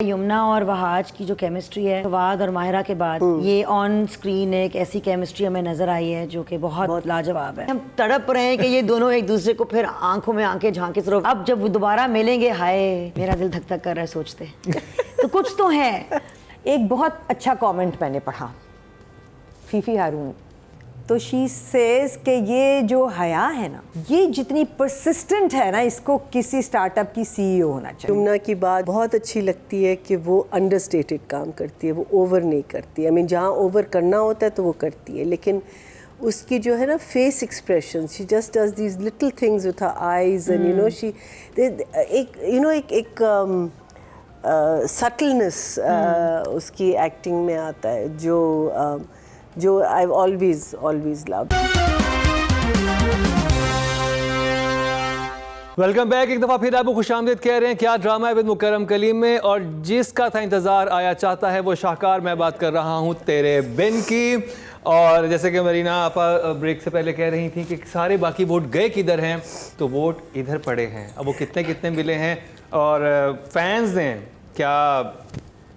यमुना और वहाज की जो केमिस्ट्री है, फवाद और माहिरा के बाद ये ऑन स्क्रीन एक ऐसी केमिस्ट्री हमें नजर आई है जो कि बहुत लाजवाब है। हम तड़प रहे हैं कि ये दोनों एक दूसरे को फिर आंखों में आंखें झांके सिर्फ अब जब वो दोबारा मिलेंगे, हाय मेरा दिल धक धक कर रहा है सोचते तो कुछ तो है। एक बहुत अच्छा कमेंट मैंने पढ़ा, फीफी हारून, तो शी सेज कि ये जो हया है ना, ये जितनी परसिस्टेंट है ना, इसको किसी स्टार्टअप की सीईओ होना चाहिए। यमुना की बात बहुत अच्छी लगती है कि वो अंडरस्टेटेड काम करती है, वो ओवर नहीं करती है। जहाँ ओवर करना होता है तो वो करती है, लेकिन उसकी जो है ना face expression, she just does these little things with her eyes and you know she एक सटलनेस उसकी एक्टिंग में आता है जो I always love. Welcome back. एक दफ़ा फिर आपको खुशामदीद कह रहे हैं क्या ड्रामा है विद मुकर्रम कलीम में, और जिसका था इंतज़ार आया चाहता है वो शाहकार। मैं बात कर रहा हूँ तेरे बिन की। और जैसे कि मरीना आपा ब्रेक से पहले कह रही थी कि सारे बाकी वोट गए किधर हैं, तो वोट इधर पड़े हैं। अब वो कितने कितने मिले हैं और फैंस ने क्या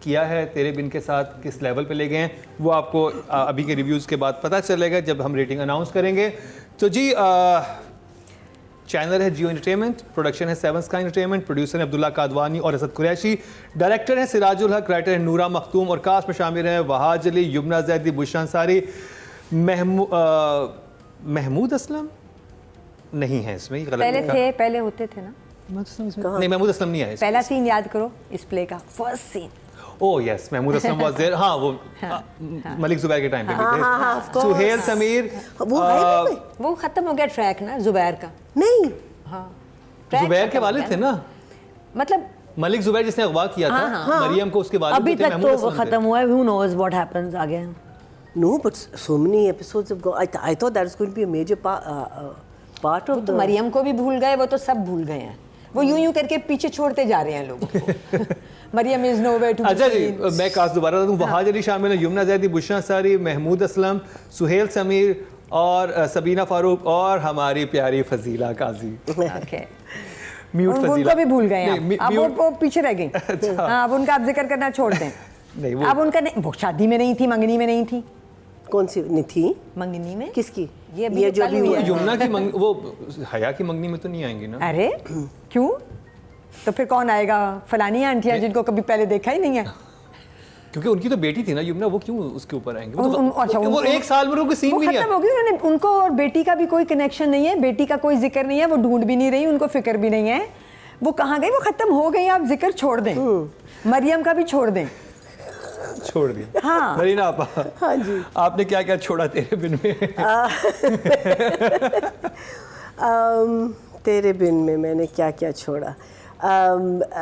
किया है तेरे बिन के साथ, किस लेवल पे ले गए हैं, वो आपको अभी के रिव्यूज़ के बाद पता चलेगा जब हम रेटिंग अनाउंस करेंगे। तो जी चैनल है जियो एंटरटेनमेंट, प्रोडक्शन है सेवन स्काई एंटरटेनमेंट, प्रोड्यूसर है अब्दुल्ला कादवानी और असद कुरैशी, डायरेक्टर है सिराजुल हक, राइटर है नूरा मखतूम, और कास्ट में शामिल हैं वहाज अली, युमना जैदी, बुशरा अंसारी, महमूद असलम नहीं है इसमें, पहले होते थे ना। नहीं, महमूद असलम नहीं है। पहला सीन याद करो इस प्ले का, first scene. Oh yes, Mahmood Aslam was there. हाँ, वो मलिक जुबैर के टाइम पे भी थे। सुहेल समीर, वो खत्म हो गया ट्रैक ना जुबैर का। नहीं, हाँ, जुबैर के वालिद थे ना, मतलब मलिक जुबैर जिसने अगवा किया था मरियम को, उसके बाद अभी तक तो खत्म हुआ है। Who knows what happens आगे? no, but so many episodes have gone. I thought that was going to be a major part of तो मरियम को भी भूल गए, वो तो सब भूल गए हैं। वो यूं करके पीछे छोड़ते जा रहे हैं लोगों को। Maryam is nowhere to. अच्छा जी, मैं कास्ट दोबारा बता दूं, वहाज अली शामिल है, युमना जैदी, बुशरा अंसारी, महमूद असलम, सुहेल समीर और सबीना फारूक और हमारी प्यारी फजीला काजी। ओके, म्यूट फजीला उनको भी भूल गए अब वो पीछे रह गई। हाँ, अब उनका आप जिक्र करना छोड़ दें। नहीं, अब उनका वो शादी में नहीं थी, मंगनी में नहीं थी। कौन सी नहीं थी? मंगनी में किसकी? ये जो भी हुआ युमना की वो हया की मंगनी में तो नहीं आएंगी ना। अरे क्यों? तो फिर कौन आएगा? फलानी आंटियां जिनको कभी पहले देखा ही नहीं है। क्योंकि उनकी तो बेटी थी ना युमना, वो क्यों उसके ऊपर आएंगे? अच्छा, वो एक साल में उनको सीन भी नहीं खत्म हो गई। उन्होंने उनको और बेटी का भी कोई कनेक्शन नहीं है, बेटी का कोई जिक्र नहीं है, वो ढूंढ भी नहीं रही, उनको फिक्र भी नहीं है वो कहाँ गई। वो खत्म हो गई, आप जिक्र छोड़ दें। मरियम का भी छोड़ दें, छोड़ दी। हाँ मरीना आपा, हाँ जी, आपने क्या क्या छोड़ा तेरे बिन में? तेरे बिन में मैंने क्या क्या छोड़ा?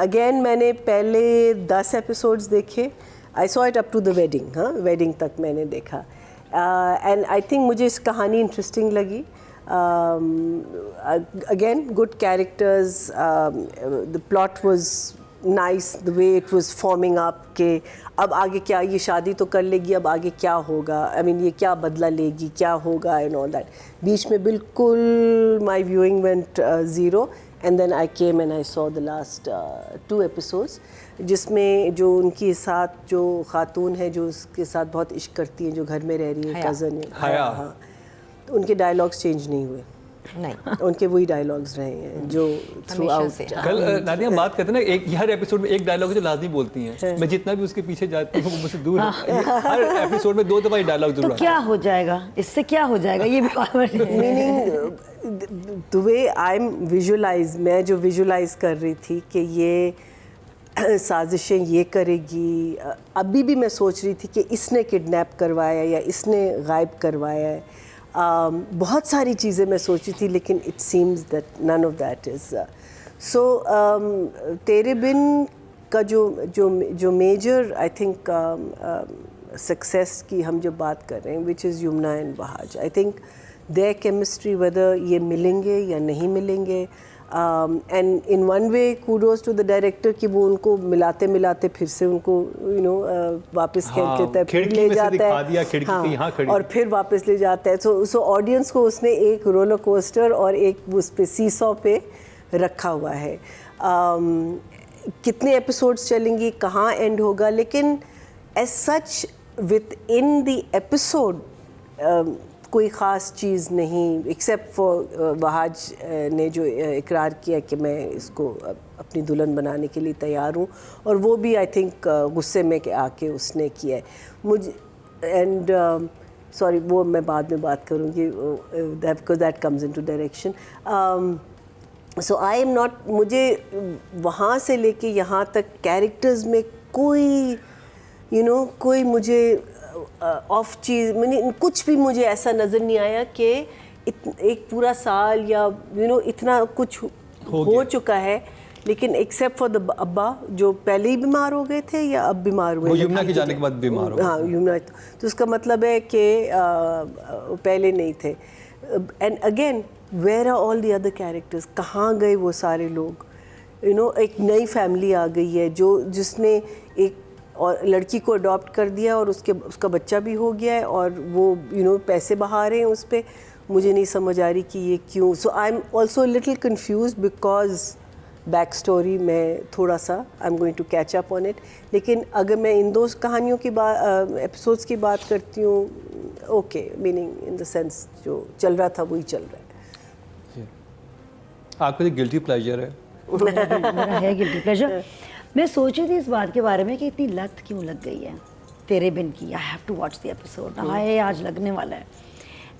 अगेन मैंने पहले 10 एपिसोड्स देखे। I saw it up to the wedding. हाँ, वेडिंग तक मैंने देखा एंड आई थिंक मुझे इस कहानी इंटरेस्टिंग लगी। Again good characters, the plot was nice, the way it was forming up के अब आगे क्या, ये शादी तो कर लेगी, अब आगे क्या होगा, आई मीन ये क्या बदला लेगी, क्या होगा एंड ऑल दैट। बीच में बिल्कुल my viewing went zero and then I came and I saw the last 2 episodes, जिसमें जो उनके साथ जो खातून है जो उसके साथ बहुत इश्क करती है, जो घर में रह रही है, कज़न है हया, हाँ, तो उनके डायलॉग्स चेंज नहीं हुए, नहीं, उनके वही डायलॉग्स रहे हैं जो थ्रू आउट। कल नादिया बात करते ना, एक हर एपिसोड में एक डायलॉग जो लाजमी बोलती हैं, मैं जितना भी उसके पीछे जाती हूँ वो मुझसे दूर है। हर एपिसोड में 2 दफा डायलॉग जरूर। तो क्या हो जाएगा इससे, क्या हो जाएगा ये भी meaning the way I am visualise, मैं जो विजुअलाइज कर रही थी कि ये साजिशें ये करेगी। अभी भी मैं सोच रही थी कि इसने किडनैप करवाया या इसने गायब करवाया है। बहुत सारी चीज़ें मैं सोची थी, लेकिन it seems that none of that is so. Tere Bin का जो मेजर आई थिंक सक्सेस की हम जो बात कर रहे हैं, which is Yumna and Wahaj, I think their chemistry, whether ये मिलेंगे या नहीं मिलेंगे, and in one way kudos to the director कि वो उनको मिलाते मिलाते फिर से उनको वापस खेल लेता है, फिर ले जाता है, हाँ, और फिर वापस ले जाता है। सो ऑडियंस को उसने एक रोलर कोस्टर और एक उस पे सीसॉ पे रखा हुआ है। कितने एपिसोड्स चलेंगी, कहाँ एंड होगा, लेकिन as such within the episode कोई ख़ास चीज़ नहीं, एक्सेप्ट फॉर वहाज ने जो इकरार किया कि मैं इसको अपनी दुल्हन बनाने के लिए तैयार हूँ, और वो भी आई थिंक गुस्से में आके उसने किया है मुझे। एंड सॉरी, वो मैं बाद में बात करूँगी, because that comes into direction. So I am not, मुझे वहाँ से लेके यहाँ तक कैरेक्टर्स में कोई कोई मुझे ऑफ चीज़, मैंने कुछ भी मुझे ऐसा नज़र नहीं आया कि एक पूरा साल या इतना कुछ हो चुका है, लेकिन एक्सेप्ट फॉर द अब्बा जो पहले ही बीमार हो गए थे या अब बीमार हुए, वो यमुना के जाने के बाद बीमार हो गए। हाँ, यमुना, तो उसका मतलब है कि पहले नहीं थे। And again where are all the other characters, कहाँ गए वो सारे लोग? एक नई फैमिली आ गई है जिसने एक और लड़की को अडॉप्ट कर दिया और उसका बच्चा भी हो गया है, और वो पैसे बहा रहे हैं उस पर। मुझे नहीं समझ आ रही कि ये क्यों। So I am also little confuse because back story में थोड़ा सा I am going to catch up on it. लेकिन अगर मैं इन दो कहानियों की बात, एपिसोड्स की बात करती हूँ, okay, meaning in the sense जो चल रहा था वही चल रहा है। आपका जो गिल्टी प्लेजर है? मेरा है गिल्टी प्लेजर। मैं सोच रही थी इस बात के बारे में कि इतनी लत क्यों लग गई है तेरे बिन की। I have to watch the episode, हाय आज लगने वाला है।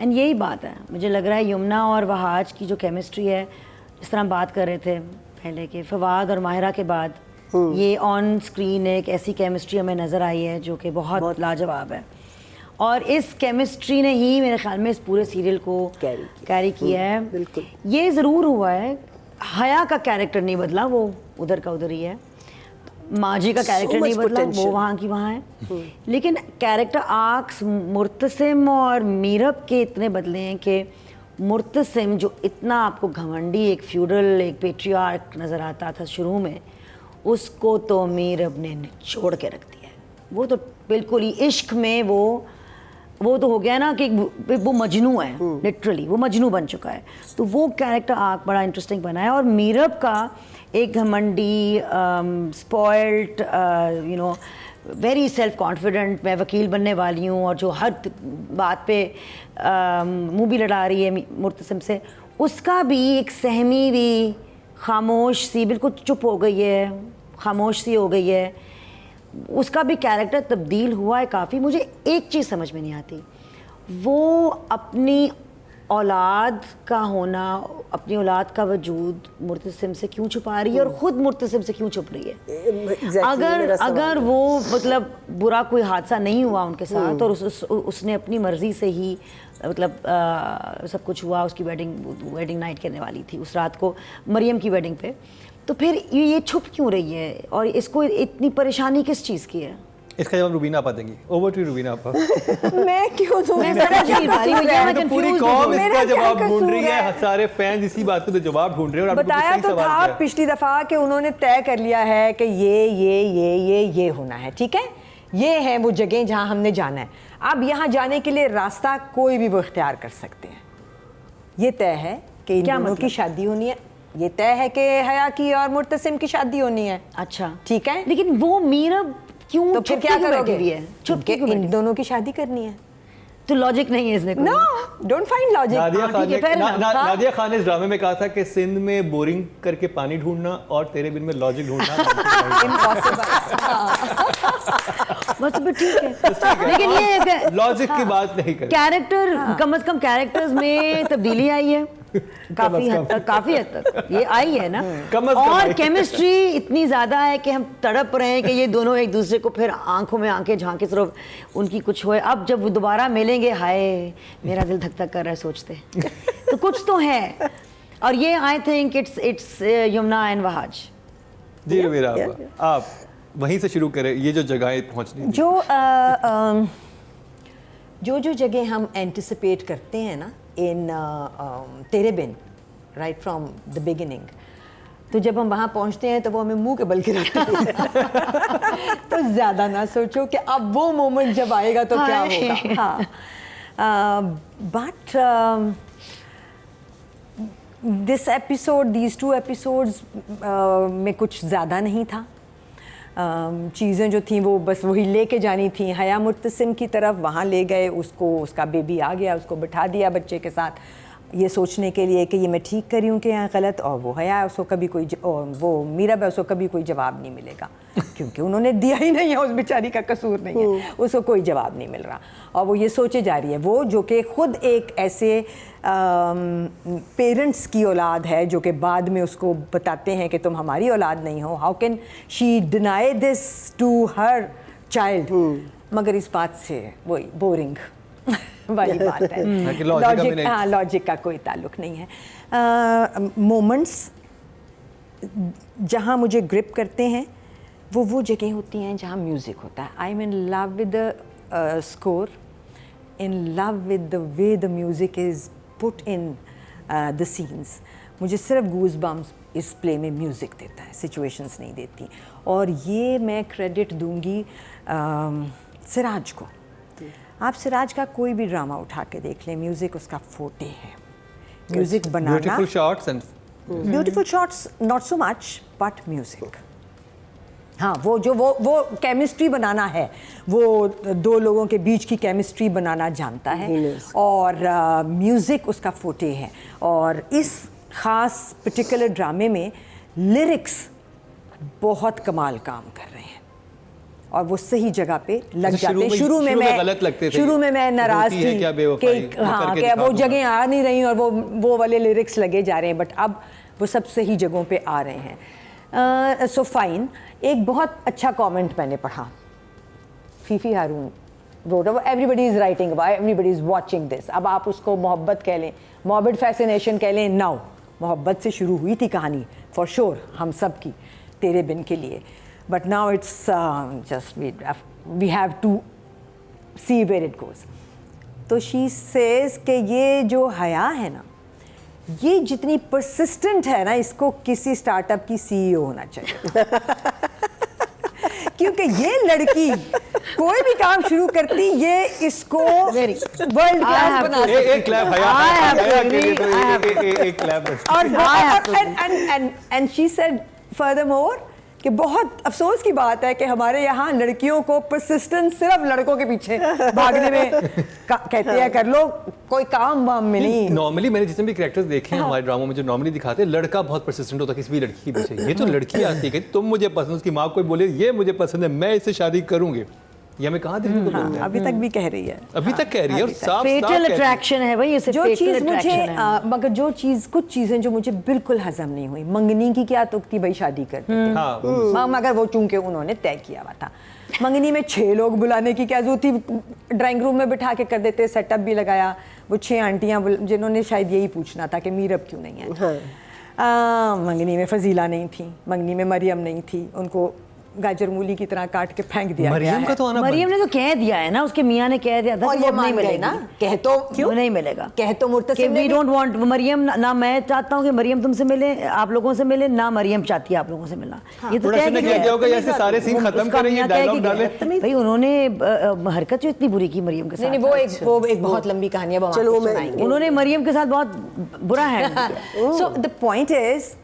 एंड यही बात है, मुझे लग रहा है यमुना और वहाज की जो केमिस्ट्री है, जिस तरह हम बात कर रहे थे पहले के फवाद और माहिरा के बाद, ये ऑन स्क्रीन एक ऐसी केमिस्ट्री हमें नज़र आई है जो कि बहुत लाजवाब है। और इस केमिस्ट्री ने ही मेरे ख्याल में इस पूरे सीरियल को कैरी किया है। बिल्कुल। ये ज़रूर हुआ है, हया का कैरेक्टर नहीं बदला, वो उधर का उधर ही है। माजी का कैरेक्टर नहीं बदला, वो वहाँ की वहाँ है। लेकिन कैरेक्टर आर्क्स मुर्तसिम और मीरब के इतने बदले हैं कि मुर्तसिम जो इतना आपको घमंडी, एक फ्यूडल, एक पेट्रियार्क नज़र आता था शुरू में, उसको तो मीरब ने निचोड़ के रख दिया है। वो तो बिल्कुल ही इश्क में वो तो हो गया ना कि वो मजनू है, लिटरली वो मजनू बन चुका है। तो वो कैरेक्टर आर्क बड़ा इंटरेस्टिंग बना है। और मीरब का एक घमंडी, स्पॉइल्ड, वेरी सेल्फ कॉन्फिडेंट, मैं वकील बनने वाली हूँ, और जो हर बात पे मुँह भी लड़ा रही है मुर्तसिम से, उसका भी एक सहमी भी, खामोश सी, बिल्कुल चुप हो गई है, खामोश सी हो गई है, उसका भी कैरेक्टर तब्दील हुआ है काफ़ी। मुझे एक चीज़ समझ में नहीं आती, वो अपनी औलाद का होना, अपनी औलाद का वजूद मुर्तसिम से क्यों छुपा रही है, और ख़ुद मुर्तसिम से क्यों छुप रही है? अगर वो मतलब बुरा कोई हादसा नहीं हुआ उनके साथ, और उसने अपनी मर्ज़ी से ही मतलब सब कुछ हुआ, उसकी वेडिंग नाइट करने वाली थी उस रात को मरियम की वेडिंग पे, तो फिर ये छुप क्यों रही है, और इसको इतनी परेशानी किस चीज़ की है? इसका जवाब रुबीना आपा देंगी। ओवर टू रुबीना आपा। मैं क्यों दूं? मैं समझ नहीं पा रही हूँ, तो पूरी कौम इसका जवाब ढूंढ कसूर रही है, है? सारे फैंस इसी बात को तो जवाब ढूंढ रहे हैं। और बताया तो था पिछली दफा कि उन्होंने तय कर लिया है कि ये होना है, ठीक है, ये है वो जगह जहां हमने जाना है। अब यहाँ जाने के लिए रास्ता कोई भी वो इख्तियार कर सकते हैं। ये तय है कि इन दोनों की शादी होनी है, ये तय है कि हया की और मुर्तसिम की शादी होनी है। अच्छा, ठीक है, लेकिन वो मीरब क्यों तो फिर क्या करोगे? चुप के इन दोनों की शादी करनी है, तो लॉजिक नहीं है इसमें। No, don't find logic. Nadia Khan ने इस ड्रामे में कहा था कि सिंध में बोरिंग करके पानी ढूंढना और तेरे बिन में लॉजिक ढूंढना बस तो ठीक है, लेकिन ये लॉजिक की बात नहीं कर। कैरेक्टर कम से कम कैरेक्टर्स में तब्दीली आई है काफी हद तक ये आई है ना। और केमिस्ट्री इतनी ज्यादा है कि हम तड़प रहे हैं कि ये दोनों एक दूसरे को फिर आंखों में आंखें झांके सिर्फ उनकी कुछ होए। अब जब वो दोबारा मिलेंगे, हाय मेरा दिल धक धक कर रहा है सोचते तो कुछ तो है। और ये I think it's Yumna and Wahaj. जी रवीना, आप वहीं से शुरू करें, ये जो जगहें पहुंचनी जो जगह हम एंटिसिपेट करते हैं ना इन तेरे बिन, राइट फ्रॉम द बिगिनिंग, तो जब हम वहाँ पहुँचते हैं तो वो हमें मुंह के बल के रखते हैं तो ज़्यादा ना सोचो कि अब वो मोमेंट जब आएगा तो क्या होगा। हाँ, but this episode, these 2 episodes में कुछ ज़्यादा नहीं था। चीज़ें जो थी वो बस वही लेके जानी थी। हया मुर्तसिम की तरफ वहाँ ले गए उसको, उसका बेबी आ गया, उसको बिठा दिया बच्चे के साथ, ये सोचने के लिए कि ये मैं ठीक करी हूँ कि यहाँ गलत। और वो हया, उसको कभी कोई और वो मीराब है, उसको कभी कोई जवाब नहीं मिलेगा क्योंकि उन्होंने दिया ही नहीं है, उस बेचारी का कसूर नहीं है, उसको कोई जवाब नहीं मिल रहा। और वो ये सोचे जा रही है, वो जो कि खुद एक ऐसे पेरेंट्स की औलाद है जो कि बाद में उसको बताते हैं कि तुम हमारी औलाद नहीं हो, how can she deny this to her child. मगर इस बात से वही बोरिंग वाली बात है, लॉजिक, हाँ, लॉजिक का कोई ताल्लुक नहीं है। मोमेंट्स जहाँ मुझे ग्रिप करते हैं वो जगह होती हैं जहाँ म्यूज़िक होता है। I am in love with the score, in love with the way the music is put in the scenes. मुझे सिर्फ गूज बम्स इस प्ले में म्यूज़िक देता है, सिचुएशंस नहीं देती। और ये मैं क्रेडिट दूंगी सिराज को। आप सिराज का कोई भी ड्रामा उठा के देख लें, म्यूज़िक उसका फोटे है। Music banana, beautiful shots and beautiful shots not so much, but music, हाँ, वो जो वो केमिस्ट्री बनाना है, वो दो लोगों के बीच की केमिस्ट्री बनाना जानता है, और म्यूज़िक उसका फोटे है। और इस ख़ास पर्टिकुलर ड्रामे में लिरिक्स बहुत कमाल काम कर रहे हैं और वो सही जगह पे लग जाते हैं। शुरू में मैं नाराज़ थी कि हाँ, कि वो जगह आ नहीं रही और वो वाले लिरिक्स लगे जा रहे हैं, बट अब वो सब सही जगहों पे आ रहे हैं। So fine. एक बहुत अच्छा कमेंट मैंने पढ़ा, Fifi Haroon wrote, everybody is writing about, everybody is watching this. अब आप उसको मोहब्बत कह लें, मॉर्बिड फैसिनेशन कह लें, नाउ मोहब्बत से शुरू हुई थी कहानी फॉर श्योर, हम सब की, तेरे बिन के लिए, but now it's just we have to see where it goes. तो शी सेज कि ये जो हया है ना, ये जितनी परसिस्टेंट है ना, इसको किसी स्टार्टअप की सीईओ होना चाहिए क्योंकि ये लड़की कोई भी काम शुरू करती, ये इसको वर्ल्ड क्लास बना सकती है। एक क्लैप हया के लिए, तो एक क्लैप। और एंड शी सेड फर्दरमोर कि बहुत अफसोस की बात है कि हमारे यहाँ लड़कियों को परसिस्टेंस सिर्फ लड़कों के पीछे भागने में कहते हैं कर लो, कोई काम वाम में नहीं। नॉर्मली मैंने जितने भी कैरेक्टर्स देखे हैं हमारे ड्रामा में, जो नॉर्मली दिखाते हैं, लड़का बहुत परसिस्टेंट होता है किसी भी लड़की के पीछे। ये तो लड़की आती है कि तुम मुझे पसंद, उसकी माँ कोई बोले ये मुझे पसंद है, मैं इससे शादी करूंगी, ये हमें कहाँ देखने को मिलता है? अभी तक भी कह रही है, अभी तक कह रही है, और साफ फेटल अट्रैक्शन है भाई, इसे जो चीज़ मुझे मगर जो चीज़, कुछ चीज़ें जो मुझे बिल्कुल हजम नहीं हुई। मंगनी की क्या तुक थी भाई, शादी कर देते, मगर वो चूंकि उन्होंने तय किया हुआ था। मंगनी में 6 लोग बुलाने की क्या जरूरत थी, ड्राइंग रूम में बिठा के कर देते, सेटअप भी लगाया। वो 6 आंटियाँ जिन्होंने शायद यही पूछना था कि मीरब क्यों नहीं है। मंगनी में फजीला नहीं थी, मंगनी में मरियम नहीं थी, उनको गाजर मूली की तरह काट के फेंक दिया गया है। तो मरियम ने तो कह दिया है ना, उसके मियाँ ने कह दिया था और कि ये वो नहीं मिलेगा ना, कह तो क्यों नहीं मिलेगा, कह तो मुर्तसिम ने वी डोंट वांट मरियम, ना मैं चाहता हूँ कि मरियम तुमसे मिले, आप लोगों से मिले, ना मरियम चाहती है आप लोगों से मिलना। ये तो प्रोडक्शन ने क्या किया होगा, जैसे सारे सीन खत्म करेंगे, डायलॉग डाले। भाई उन्होंने हरकत जो इतनी बुरी की मरियम के साथ, नहीं, वो एक बहुत लंबी कहानी है, चलो उन्होंने मरियम के साथ बहुत बुरा है। सो द पॉइंट इज,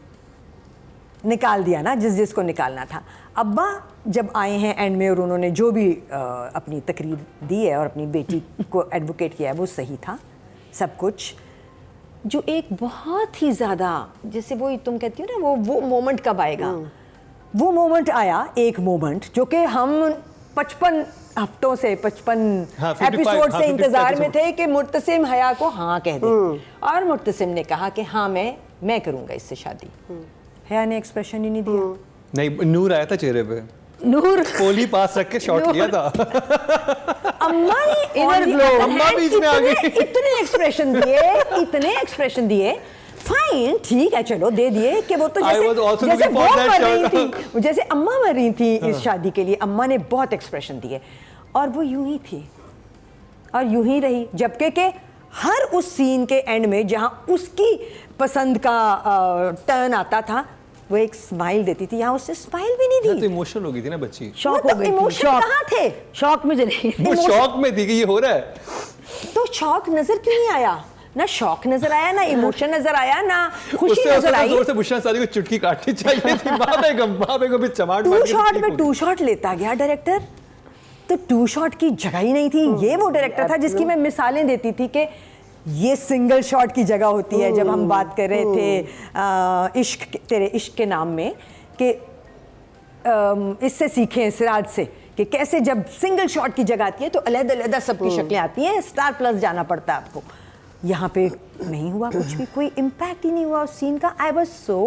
निकाल दिया ना जिसको निकालना था। अब्बा जब आए हैं एंड में और उन्होंने जो भी अपनी तकरीर दी है और अपनी बेटी को एडवोकेट किया है, वो सही था सब कुछ। जो एक बहुत ही ज़्यादा, जैसे वो तुम कहती हो ना, वो मोमेंट कब आएगा, वो मोमेंट आया, एक मोमेंट जो कि हम 55 हफ्तों से 55 एपिसोड से इंतज़ार में थे कि मुर्तसिम हया को हाँ कह दे, और मुर्तसिम ने कहा कि हाँ मैं करूँगा इससे शादी। हया ने एक्सप्रेशन ही नहीं दिया। नहीं, नूर आया था चेहरे पे, नूर पोली पास रख के शॉट लिया था। अम्मा ने इनर ग्लो, अम्मा बीच में आ गई। इतने एक्सप्रेशन दिए, फाइन, ठीक है, चलो दे दिए कि वो तो जैसे वो मर रही थी, जैसे अम्मा मर रही थी इस शादी के लिए, अम्मा ने बहुत एक्सप्रेशन दिए, और वो यूं ही थी और यूं ही रही, जबकि के हर उस सीन के एंड में जहां उसकी पसंद का टर्न आता था, वो एक स्माइल देती थी, यहाँ उससे स्माइल भी नहीं दी। तो इमोशनल हो गई थी ना बच्ची, शॉक हो गई थी। इमोशन कहाँ थे? शॉक में चली, वो शॉक में थी कि ये हो रहा है। तो शॉक नजर क्यों नहीं आया? ना शौक नजर आया, ना इमोशन नजर आया, ना खुशी उससे नजर आई। जोर से बुशरा सादी को चुटकी काटनी चाहिए थी। माँ बेगम भी चमाट टू मार के शॉट ठीक में हो टू शॉट लेता गया डायरेक्टर, तो टू शॉट की जगह ही नहीं थी। ये वो डायरेक्टर था जिसकी मैं मिसालें देती थी कि ये सिंगल शॉट की जगह होती है। जब हम बात कर रहे थे इश्क, तेरे इश्क के नाम में, कि इससे सीखें सिराज से कि कैसे जब सिंगल शॉट की जगह आती है तो अलग-अलग सबकी शक्लें आती हैं, स्टार प्लस जाना पड़ता है आपको। यहाँ पे नहीं हुआ कुछ भी, कोई इम्पैक्ट ही नहीं हुआ उस सीन का। I was so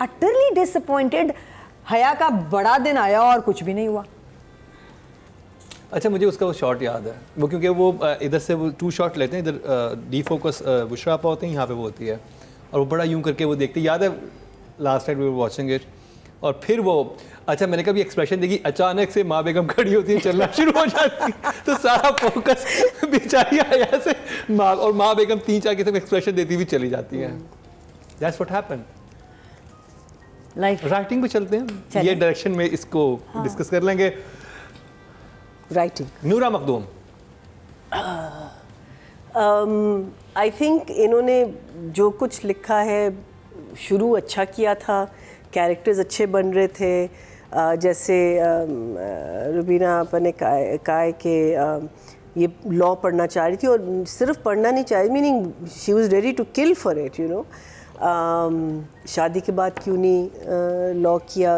utterly disappointed. हया का बड़ा दिन आया और कुछ भी नहीं हुआ। अच्छा, मुझे उसका वो शॉट याद है, वो क्योंकि वो इधर से वो टू शॉट लेते हैं, इधर डी फोकस बुशरा आपा होते हैं, यहाँ पे वो होती है, और वो बड़ा यूं करके वो देखते हैं। याद है last time we were watching it, और फिर वो, अच्छा मैंने कभी एक्सप्रेशन देखी, अचानक से माँ बेगम खड़ी होती है, चलना शुरू हो जाती है, तो सारा फोकस बेचारी आया से माँ, और माँ बेगम 3-4 किस्म एक्सप्रेशन देती हुई चली जाती है। That's what happened. Life writing पे चलते हैं, ये डायरेक्शन में इसको डिस्कस कर लेंगे। राइटिंग, नूरा मखदूम, आई थिंक इन्होंने जो कुछ लिखा है शुरू अच्छा किया था, कैरेक्टर्स अच्छे बन रहे थे। जैसे रुबीना अपने कहा है कि ये लॉ पढ़ना चाह रही थी, और सिर्फ पढ़ना नहीं चाह रही, meaning she was ready to kill for it, you know. शादी के बाद क्यों नहीं लॉ किया,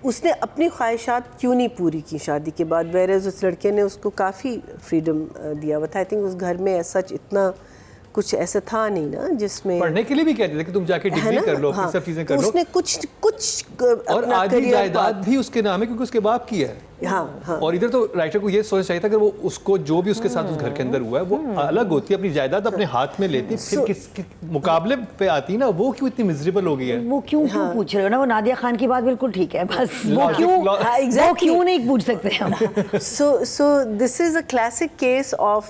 उसने अपनी ख्वाहिशात क्यों नहीं पूरी की शादी के बाद, वेरेज उस लड़के ने उसको काफ़ी फ्रीडम दिया हुआ था। आई थिंक उस घर में सच इतना कुछ ऐसा था नहीं ना जिसमें पढ़ने के लिए भी कहते थे कि तुम जाके डिग्री कर लो, हाँ, सब चीजें तो कर लो। उसने कुछ और अपना आधी career जायदाद भी उसके नाम है क्योंकि उसके बाप की है। हाँ, हाँ। और इधर तो राइटर को ये सोचना चाहिए था कि वो उसको जो भी उसके साथ उस घर के अंदर हुआ है वो अलग होती है, अपनी जायदाद अपने हाथ में लेती, फिर किस मुकाबले पे आती ना, वो क्यों इतनी मिजरेबल हो गई है। वो क्यों पूछ रहे हो ना, वो नादिया खान की बात बिल्कुल ठीक है, बस वो Logic- क्यों हाँ, वो exactly. क्यों नहीं पूछ सकते हम। so this is a classic case of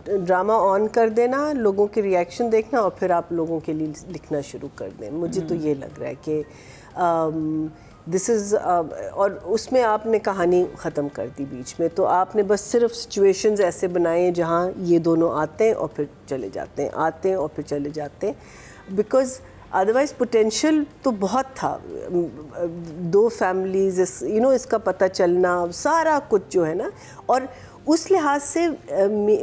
drama on कर देना, लोगों के रिएक्शन देखना, और फिर आप लोगों के लिए लिखना शुरू कर दें। मुझे तो ये लग रहा है कि दिस इज़ और उसमें आपने कहानी ख़त्म कर दी बीच में, तो आपने बस सिर्फ सिचुएशंस ऐसे बनाए जहाँ ये दोनों आते हैं और फिर चले जाते हैं, आते हैं और फिर चले जाते हैं, बिकॉज़ अदरवाइज पोटेंशियल तो बहुत था। दो फैमिलीज, यू नो, इसका पता चलना, सारा कुछ जो है ना, और उस लिहाज से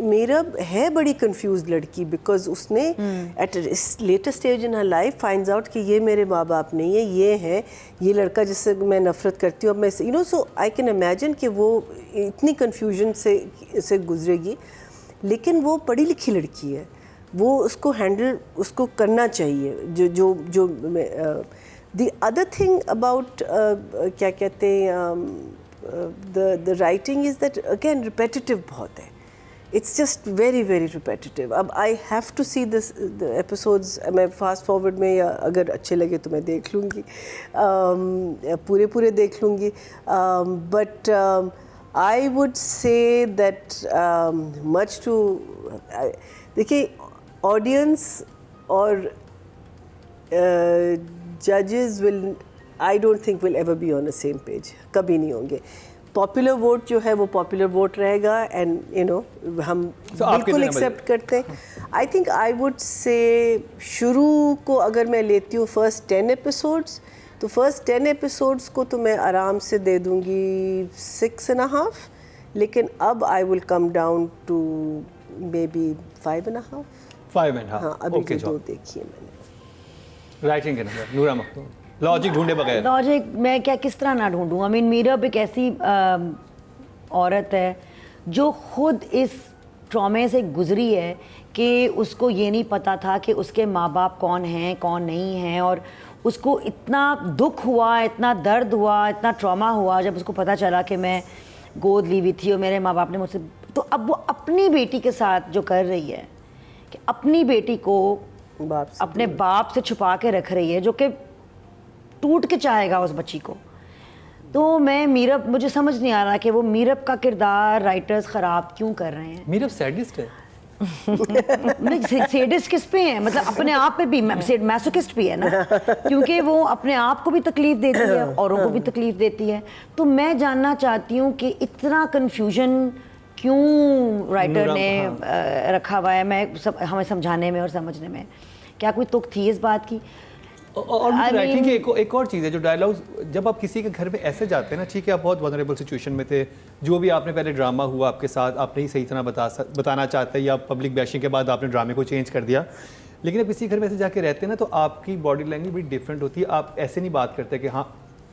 मेरा है बड़ी कंफ्यूज लड़की, बिकॉज उसने एट लेटर स्टेज इन हर लाइफ फाइंड्स आउट कि ये मेरे माँ बाप नहीं है, ये है ये लड़का जिससे मैं नफ़रत करती हूँ। अब मैं, you know, so I can imagine कि वो इतनी कन्फ्यूजन से गुजरेगी, लेकिन वो पढ़ी लिखी लड़की है, वो उसको हैंडल उसको करना चाहिए। जो द अदर थिंग अबाउट क्या कहते हैं, the writing is that again repetitive बहुत है, it's just very very repetitive. अब I have to see this the episodes, मैं fast forward में, या अगर अच्छे लगे तो मैं देख लूँगी, पूरे देख लूँगी, but I would say that much to देखिए ऑडियंस और जजेस will, I don't think will ever be on the same page, कभी नहीं होंगे। पॉपुलर वोट जो है वो पॉपुलर वोट रहेगा, एंड यू नो हम बिल्कुल एक्सेप्ट करते हैं। I think I would say शुरू को अगर मैं लेती हूँ फर्स्ट 10 एपिसोड्स, तो फर्स्ट 10 एपिसोड्स को तो मैं आराम से दे दूँगी 6.5, लेकिन अब I will come down to maybe 5.5। 5.5, हाँ, अभी ओके, जो 2 देखी है मैंने। राइटिंग के नंबर नूरा मखदूम, लॉजिक ढूंढे बगैर। लॉजिक मैं क्या किस तरह ना ढूंढूं। आई मीन मीरब एक ऐसी औरत है जो खुद इस ट्रॉमे से गुजरी है कि उसको ये नहीं पता था कि उसके माँ बाप कौन हैं कौन नहीं हैं, और उसको इतना दुख हुआ, इतना दर्द हुआ, इतना ट्रॉमा हुआ जब उसको पता चला कि मैं गोद ली हुई थी और मेरे माँ बाप ने मुझसे, तो अब वो अपनी बेटी के साथ जो कर रही है कि अपनी बेटी को अपने बाप से छुपा के रख रही है, जो कि टूट के चाहेगा उस बच्ची को। तो मैं मीरब, मुझे समझ नहीं आ रहा कि वो मीरब का किरदार राइटर्स ख़राब क्यों कर रहे हैं। मीरब सैडिस्ट है। सेडिस्ट किस पे है, मतलब अपने आप पे भी मैसोकिस्ट भी है ना, क्योंकि वो अपने आप को भी तकलीफ देती है, औरों को भी तकलीफ देती है। तो मैं जानना चाहती हूँ कि इतना कन्फ्यूजन क्यों राइटर नूरा, ने हाँ। रखा हुआ है, हमें समझाने में और समझने में क्या कोई तुक थी इस बात की? और राइटिंग की एक और चीज़ है जो डायलॉग्स, जब आप किसी के घर में ऐसे जाते हैं ना, ठीक है आप बहुत वनरेबल सिचुएशन में थे, जो भी आपने पहले ड्रामा हुआ आपके साथ आप नहीं सही तरह बताना चाहते या पब्लिक बैशिंग के बाद आपने ड्रामे को चेंज कर दिया, लेकिन अब किसी घर में ऐसे जाके रहते हैं ना तो आपकी बॉडी लैंग्वेज बड़ी डिफरेंट होती है। आप ऐसे नहीं बात करते कि हाँ,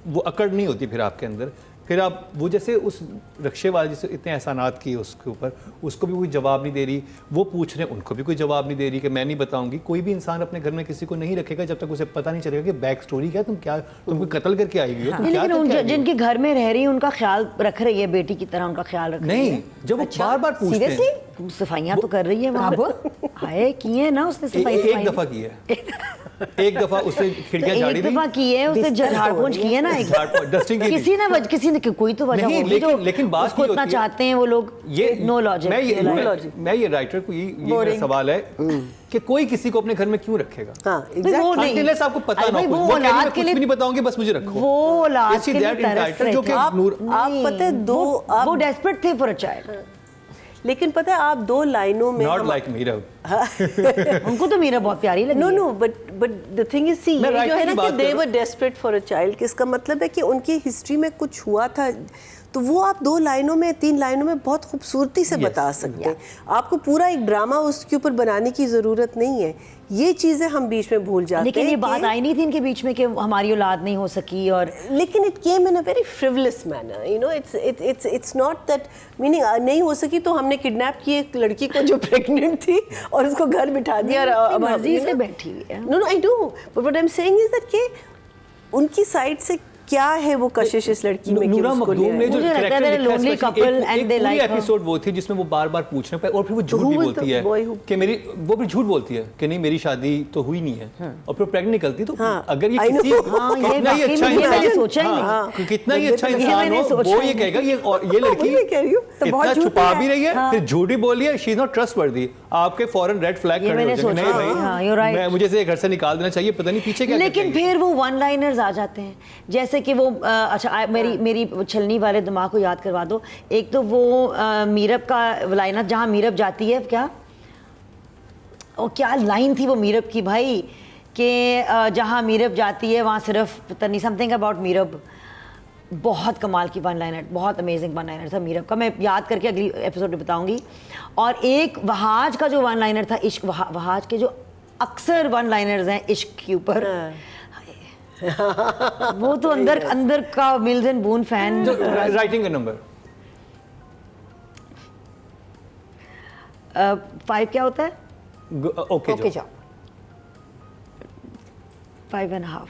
वो अकड़ नहीं होती फिर आपके अंदर। फिर आप वो जैसे उस रक्शे वाले जिसे इतने एहसानात किए उसके ऊपर, उसको भी कोई जवाब नहीं दे रही, वो पूछ रहे हैं उनको भी कोई जवाब नहीं दे रही कि मैं नहीं बताऊंगी। कोई भी इंसान अपने घर में किसी को नहीं रखेगा जब तक उसे पता नहीं चलेगा कि बैक स्टोरी क्या, तुम कोई कत्ल करके आई हुई हो, तुम क्या लेकिन करके आई हो? जिनके घर में रह रही है उनका ख्याल रख रही है, बेटी की तरह उनका ख्याल रख रही है। नहीं, जब वो बार-बार पूछते हैं। Seriously? सफाइयाँ तो कर रही है वहाँ पर। हाय की है ना उसने सफाई एक दफा की है, एक दफा उसने खिड़कियां झाड़ी एक दी, दफा की है उसने, झाड़ पोंछ की है ना एक, डस्टिंग की थी। किसी ने कोई तो वजह नहीं, होगी जो लेकिन बात उसको ये इतना होती है- चाहते हैं वो लोग। ये नो लॉजिक। मैं ये राइटर को ये मेरा सवाल है कि कोई किसी को अपने घर में क्यों रखेगा? हाँ वो एग्जैक्टली। नहीं। Unless आपको पता अरे ना भाई, हो, वो वो कह रही, औलाद मैं के कुछ लिए- भी नहीं बताऊंगी, बस मुझे रखो। वो औलाद Is she के लिए that तरस entitled रहे जो थे। कि नूर- आप पता है वो डेस्परेट थे फॉर अ चाइल्ड। लेकिन पता है आप 2 लाइनों में Not like Meera. उनको तो मीरा बहुत प्यारी लगी। No but the thing is see मैं जो writing है की ना कि बात दे कर वर डेस्परेट फॉर अ चाइल्ड, इसका मतलब है कि उनकी हिस्ट्री में कुछ हुआ था, तो वो आप 2 लाइनों में 3 लाइनों में बहुत खूबसूरती से बता सकते हैं। आपको पूरा एक ड्रामा उसके ऊपर बनाने की ज़रूरत नहीं है। ये चीज़ें हम बीच में भूल जाते हैं। लेकिन ये कि- बात आई नहीं थी इनके बीच में कि हमारी औलाद नहीं हो सकी, और लेकिन it came in a very frivolous manner, you know, it's not that meaning नहीं हो सकी तो हमने किडनैप की एक लड़की को जो प्रेग्नेंट थी और उसको घर बिठा दिया और अपनी अब मर्जी से बैठी हुई है। No I do, but what I am saying is that कि उनकी साइड से क्या है वो कशिश इस लड़की में कि नूरा उसको मखदूम ने जो मुझे लगता है character they're a लिखा है, lonely especially couple and एक they पूरी like her. एपिसोड वो थी जिसमें वो बार-बार पूछने पे और फिर वो झूठ भी Who was बोलती the है boy who- कि मेरी, वो भी झूठ बोलती है कि नहीं मेरी शादी तो हुई नहीं है, और फिर प्रेग्नेंट निकलती तो हाँ, अगर ये I know. किसी हाँ, ये कितना ही वाकई अच्छा में ये मैंने इंसान, सोचा ही हाँ, नहीं। कितना ही अच्छा ये इंसान मैंने हो, सोचा वो ही ये नहीं। कहेगा ये लड़की वही कह रही हूँ। तो इतना बहुत झूठ छुपा है। भी रही है, हाँ। फिर झूठ भी बोल रही है, शी इज नॉट ट्रस्टवर्दी। आपके फौरन रेड फ्लैग ये खड़े हो मैंने जाएंगे, नहीं सोचा, हाँ, you're भाई right. मैं मुझे से घर से निकाल देना चाहिए, पता नहीं पीछे क्या लेकिन करते हैं। फिर वो वन लाइनर्स आ जाते हैं, जैसे कि वो मेरी छलनी वाले दिमाग को याद करवा दो। एक तो वो मीरब का लाइनर जहाँ मीरब जाती है, क्या और क्या लाइन थी वो मीरब की भाई, कि जहाँ मीरब जाती है वहाँ सिर्फ पता नहीं समथिंग अबाउट मीरब, बहुत कमाल की वन लाइनर, बहुत अमेजिंग वन लाइनर था मीरब का, मैं याद करके अगली एपिसोड में बताऊंगी। और एक वहाज का जो वन लाइनर था, इश्क, वहाज के जो अक्सर वन लाइनर्स हैं इश्क के ऊपर, वो तो अंदर का mills and boon fan. Writing का नंबर 5 क्या होता है? ओके ओके जो जाओ। 5.5।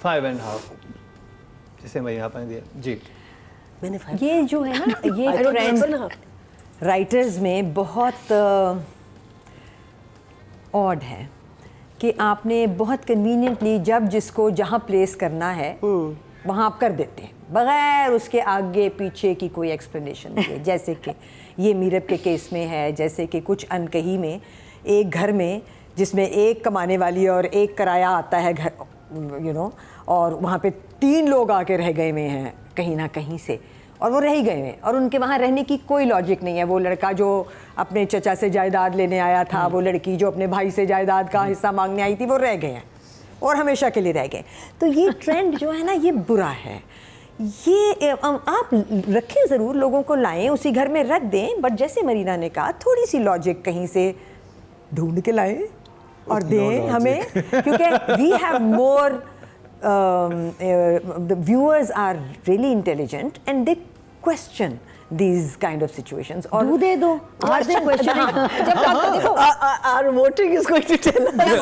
5.5 जिसे मैं यहाँ पर दिया जी। मैंने ये जो है ना ये I don't trend remember now. Writers में बहुत ऑड है कि आपने बहुत कन्वीनियंटली जब जिसको जहाँ प्लेस करना है वहाँ आप कर देते हैं बगैर उसके आगे पीछे की कोई एक्सप्लेनेशन दिए। जैसे कि ये मीरब के केस में है, जैसे कि कुछ अनकही में एक घर में जिसमें एक कमाने वाली और एक किराया आता है घर, यू नो, और वहाँ पे 3 लोग आके रह गए हुए हैं कहीं ना कहीं से, और वो रह ही गए हैं और उनके वहाँ रहने की कोई लॉजिक नहीं है। वो लड़का जो अपने चचा से जायदाद लेने आया था, वो लड़की जो अपने भाई से जायदाद का हिस्सा मांगने आई थी, वो रह गए हैं और हमेशा के लिए रह गए। तो ये ट्रेंड जो है ना ये बुरा है। ये आप रखें ज़रूर, लोगों को लाएं, उसी घर में रख दें, बट जैसे मरीना ने कहा थोड़ी सी लॉजिक कहीं से ढूंढ के लाएं और दें हमें, क्योंकि we have more the viewers are really intelligent and they question these kind of situations. और दे दो आज से क्वेश्चन जब तक देखो our voting is going to tell us.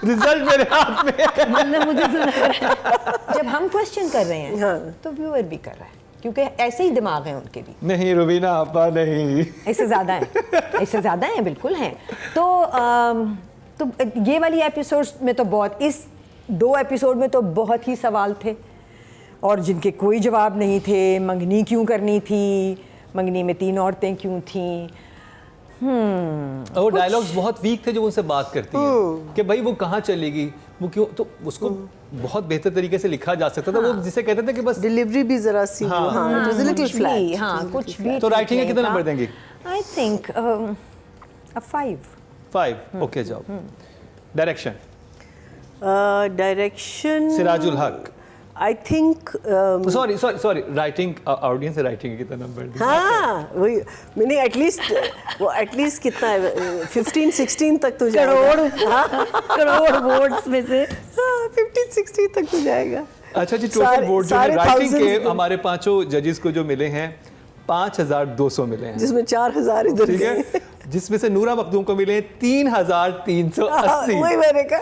Result मेरे हाथ में है। मतलब मुझे तो लग रहा है जब हम क्वेश्चन कर रहे हैं हाँ। तो व्यूअर भी कर रहा है, क्योंकि ऐसे ही दिमाग है उनके भी। नहीं रुबीना आपा नहीं। इससे ज़्यादा है, इससे ज़्यादा है, बिल्कुल हैं। तो ये वाली एपिसोड्स में तो बहुत, इस 2 एपिसोड में तो बहुत ही सवाल थे और जिनके कोई जवाब नहीं थे। मंगनी क्यों करनी थी, मंगनी में 3 औरतें क्यों थीं, और डायलॉग्स बहुत वीक थे जो उनसे बात करती है कि भाई वो कहाँ चलेगी, वो क्यों, तो उसको बहुत बेहतर तरीके से लिखा जा सकता था, वो जिसे कहते थे कि बस डिलीवरी भी जरा सी हाँ। हाँ इट वाज अ लिटिल कुछ भी, फ्लैट हाँ कुछ भी तो राइटिंग के कितने नंबर देंगी? I think a 5. 5 ओके जाओ। डायरेक्शन डायरेक्शन सिराजुल हक। I think sorry writing audience writing कितना नंबर दी? हाँ वही मैंने एटलीस्ट कितना है 15-16 तक तो करोड़ जाएगा करोड़ वोट्स में से 15-16 तक तो जाएगा। अच्छा जी, टोटल सारे- वोट जो है सारे राइटिंग के thousands- हमारे पांचों जजेस को जो मिले हैं 5200 मिले हैं, जिसमें 4000 इधर ठीक गए। है, जिसमें से नूरा मखदूम को मिले हैं 3380, वही मैंने कहा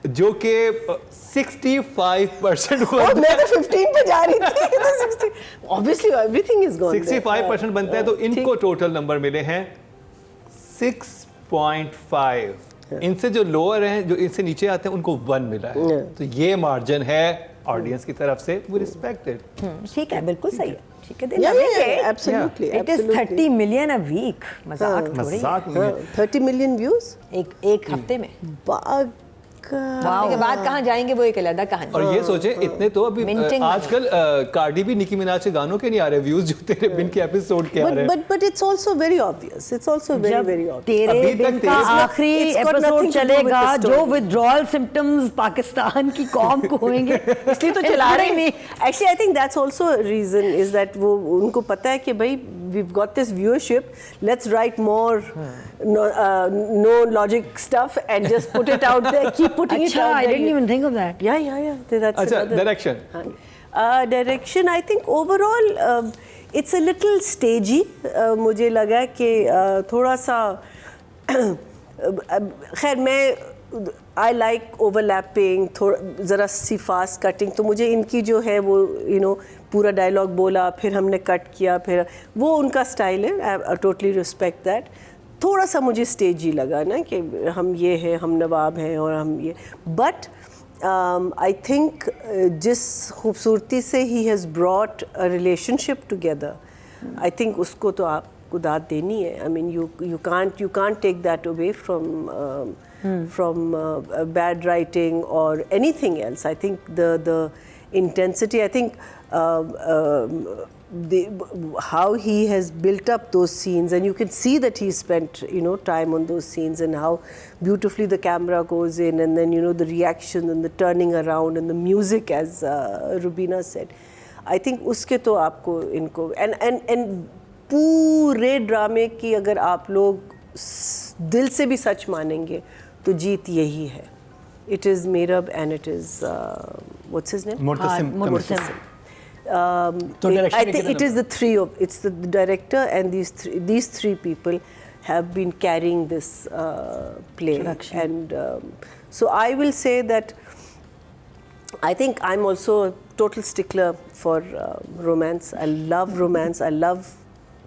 जो कि 65% हुआ। और मैं तो 15 पे जा रही थी तो 60 ऑब्वियसली एवरीथिंग इज गॉन 65% बनता है, तो इनको टोटल नंबर मिले हैं 6.5। इनसे जो लोअर हैं, जो इनसे नीचे आते हैं, उनको 1 मिला है। तो ये मार्जिन है ऑडियंस की तरफ से, वो रिस्पेक्टेड। ठीक है, बिल्कुल सही है, ठीक है, दे या love it. Absolutely it is 30 million a week, मजाक थोड़ी है। मजाक नहीं है। 30 मिलियन व्यूज एक हफ्ते में बाग के बाद कहाँ जाएंगे वो एक अलग कहानी। और ये सोचे इतने तो अभी Minting आजकल कार्डी भी निकी मिनाज के गानों के नहीं आ रहे व्यूज, जो तेरे बिन के एपिसोड के आ रहे हैं। but it's also very obvious, it's also very जब very obvious। तेरे अभी तक दिन का तेरे- आखिरी It's got episode nothing to do with चलेगा the story. जो विड्रॉल सिम्टम्स पाकिस्तान की कौम को होंगे, इसलिए तो चला रहे नहीं। Actually, I think that's also a reason is that वो उनको पता है कि भाई we've got this viewership, let's write more no logic stuff and just put it out there, keep putting it अच्छा, out I there. didn't even think of that. Yeah. That's अच्छा, another- direction direction I think overall it's a little stagey. मुझे लगा कि थोड़ा सा खैर मैं I like overlapping, थोड़ा ज़रा सी फास्ट कटिंग, तो मुझे इनकी जो है वो पूरा डायलॉग बोला फिर हमने कट किया, फिर वो उनका स्टाइल है, आई टोटली रिस्पेक्ट दैट। थोड़ा सा मुझे स्टेजी लगा ना कि हम ये हैं, हम नवाब हैं और हम ये, बट आई थिंक जिस खूबसूरती से ही has brought a relationship together, I think उसको तो आपको दाद देनी है। I mean you can't take that away from bad writing और anything else. I think the intensity, I think how he has built up those scenes, and you can see that he spent time on those scenes, and how beautifully the camera goes in, and then the reaction and the turning around and the music, as Rubina said. I think uske to aapko inko and पूरे ड्रामे की अगर आप लोग दिल से भी सच मानेंगे तो जीत यही है। It is Merab and it is what's his name? Murtasim. I think it is it's the director and these three people have been carrying this play. Production. And so I will say that I think I'm also a total stickler for romance. I love romance. I love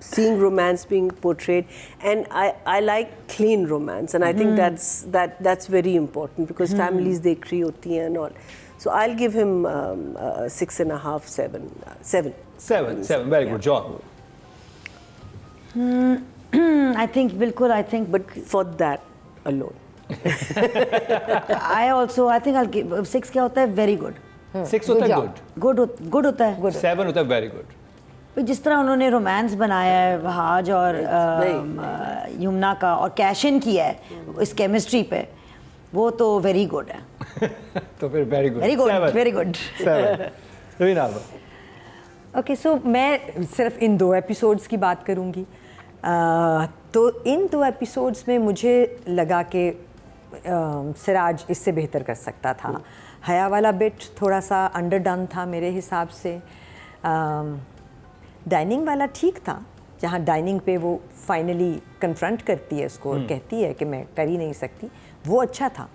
seeing romance being portrayed, and I like clean romance, and I think that's very important because families dekh rahi hoti hain and all. So I'll give him 6.5, 7. 7 very good job. I think बिल्कुल, I think But for that alone, I think I'll give 6। क्या होता है? Very good. 6 होता है good होता है। 7 होता है very good. जिस तरह उन्होंने रोमांस बनाया है हाज और यमुना का, और कैश इन किया है इस केमिस्ट्री पे, वो तो वेरी गुड है। तो फिर very good. Very good, 7. Very good. 7. Raveena, okay, so मैं सिर्फ इन 2 एपिसोड्स की बात करूँगी। तो इन 2 एपिसोड्स में मुझे लगा कि सिराज इससे बेहतर कर सकता था। हया वाला बिट थोड़ा सा अंडरडन था मेरे हिसाब से। डाइनिंग वाला ठीक था, जहाँ डाइनिंग पे वो फाइनली कन्फ्रंट करती है उसको और कहती है कि मैं कर ही नहीं सकती, वो अच्छा था।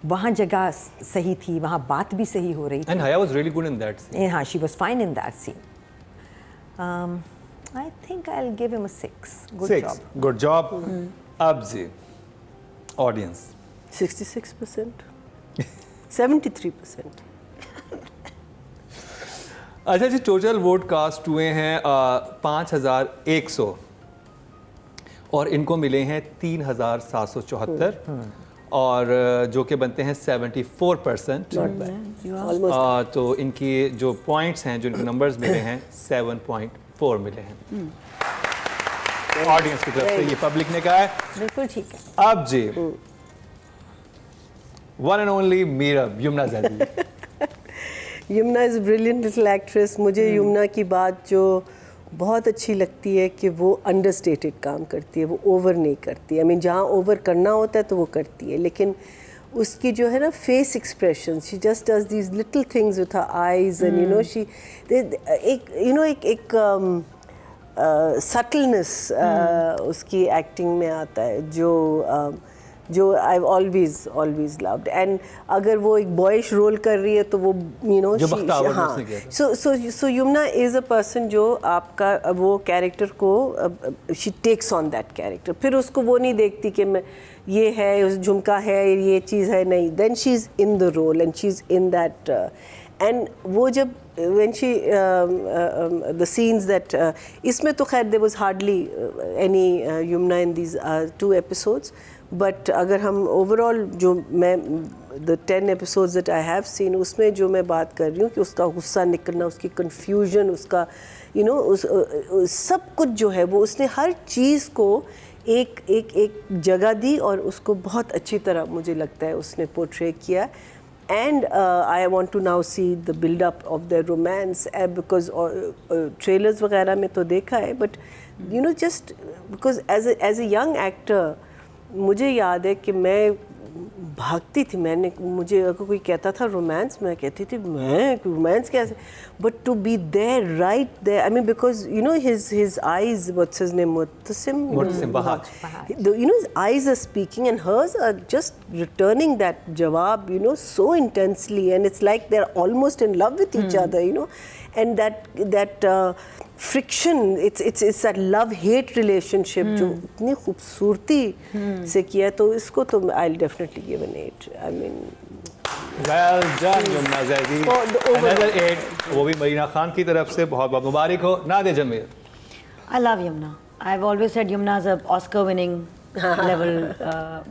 वहाँ जगह सही थी, वहाँ बात भी सही हो रही थी। and Haya was really good in that scene. हाँ, she was fine in that scene. I think I'll give him a 6. Good 6 job. good job. अब जी audience 66%, 73%. अच्छा जी, टोटल वोट कास्ट हुए हैं 5100 और इनको मिले हैं 3774, और जो कि बनते हैं 74%। ऑलमोस्ट तो इनकी जो पॉइंट्स हैं, जो इनके नंबर्स मिले हैं 7.4 मिले हैं ऑडियंस की तरफ से, ये पब्लिक ने कहा है। बिल्कुल ठीक है। अब जी one and only Meerub, Yumna Zaidi. Yumna is brilliant little actress. मुझे यमुना की बात जो बहुत अच्छी लगती है कि वो अंडरस्टेटेड काम करती है, वो ओवर नहीं करती। आई मीन जहाँ ओवर करना होता है तो वो करती है, लेकिन उसकी जो है ना face expression, she just does these little things with her eyes and you know she एक सटलनेस उसकी एक्टिंग में आता है जो आई ऑलवेज लव्ड। एंड अगर वो एक बॉयश रोल कर रही है तो वो यू नो जो बख्तावर में हाँ, उसने किया था। So Yamuna is a person जो आपका वो कैरेक्टर को she takes on that character. फिर उसको वो नहीं देखती कि मैं ये है, उस झुमका है, ये चीज़ है, नहीं। Then she is in the role and she is in that. And वो जब when she the scenes that इसमें तो खैर there was hardly any Yumna in these 2 episodes, but अगर हम overall जो मैं the 10 episodes that I have seen उसमें जो मैं बात कर रही हूँ कि उसका गुस्सा निकलना, उसकी confusion, उसका you know सब कुछ जो है वो उसने हर चीज़ को एक जगह दी और उसको बहुत अच्छी तरह मुझे लगता है उसने पोर्ट्रे किया। And I want to now see the build-up of their romance because trailers वगैरह में तो देखा है, but you know just because as a young actor मुझे याद है कि मैं भागती थी। मुझे अगर कोई कहता था रोमांस, मैं कहती थी मैं रोमांस कैसे, but to be there right there, I mean because you know his eyes, what's his name, Mutasim Wahaj, you know his eyes are speaking and hers are just returning that jawab, you know, so intensely, and it's like they're almost in love with each other, you know, and that friction, it's that love hate relationship जो इतनी खूबसूरती से किया, तो इसको तो I'll definitely give an 8. I mean well done Yamuna Zaidi, another 8, वो भी मरीना खान की तरफ से बहुत बहुत मुबारक हो। Nadia Jameel. I love Yumna. I've always said Yumna is a Oscar-winning level,